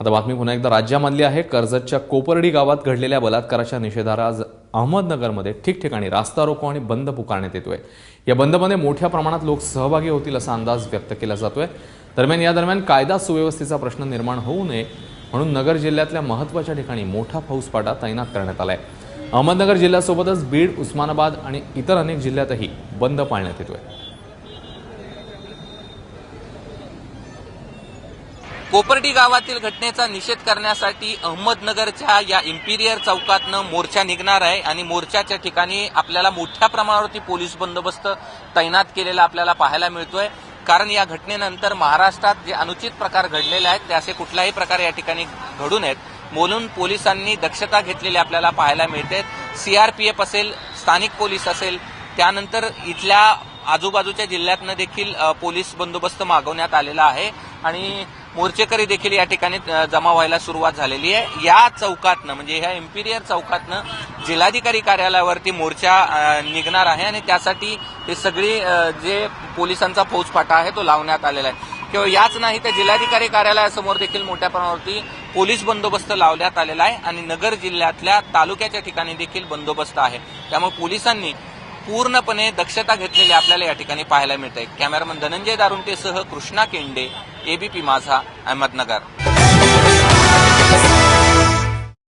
आता बातमी पुन्हा एकदा राज्यामधली आहे। कर्जतच्या कोपर्डी गावात घडलेल्या बलात्काराच्या निषेधार्थ आज अहमदनगरमध्ये ठिकठिकाणी रास्ता रोको आणि बंद पुकारण्यात येतोय। या बंदमध्ये मोठ्या प्रमाणात लोक सहभागी होतील असा अंदाज व्यक्त केला जातोय। दरम्यान कायदा सुव्यवस्थेचा प्रश्न निर्माण होऊ नये म्हणून नगर जिल्ह्यातल्या महत्त्वाच्या ठिकाणी मोठा फौजफाटा तैनात करण्यात आलाय। अहमदनगर जिल्ह्यासोबतच बीड, उस्मानाबाद आणि इतर अनेक जिल्ह्यातही बंद पाळण्यात येतोय। कोपर्डी गावातील घटनेचा निषेध करण्यासाठी अहमदनगरच्या या इम्पिरियर चौकातनं मोर्चा निघणार आहे आणि मोर्चाच्या ठिकाणी आपल्याला मोठ्या प्रमाणावरती पोलीस बंदोबस्त तैनात केलेला आपल्याला पाहायला मिळतोय। कारण या घटनेनंतर महाराष्ट्रात जे अनुचित प्रकार घडलेले आहेत ते असे कुठलाही प्रकार या ठिकाणी घडू नयेत म्हणून पोलिसांनी दक्षता घेतलेली आपल्याला पाहायला मिळते। सीआरपीएफ असेल, स्थानिक पोलीस असेल, त्यानंतर इथल्या आजूबाजूच्या जिल्ह्यातनं देखील पोलीस बंदोबस्त मागवण्यात आलेला आहे आणि मोर्चेकरी देखील या ठिकाणी जमा व्हायला सुरुवात झालेली आहे। या चौकातनं म्हणजे ह्या इम्पिरियर चौकातनं जिल्हाधिकारी कार्यालयावरती मोर्चा निघणार आहे आणि त्यासाठी हे सगळी जे पोलिसांचा फौजफाटा आहे तो लावण्यात आलेला आहे। केवळ याच नाही तर जिल्हाधिकारी कार्यालयासमोर देखील मोठ्या प्रमाणावरती पोलीस बंदोबस्त लावण्यात आलेला आहे आणि नगर जिल्ह्यातल्या तालुक्याच्या ठिकाणी देखील बंदोबस्त आहे। त्यामुळे पोलिसांनी पूर्णपणे दक्षता घेतलेली आपल्याला या ठिकाणी पाहायला मिळते। कॅमेरामन धनंजय दारुंटेसह कृष्णा केंडे, एबीपी माझा, अहमदनगर।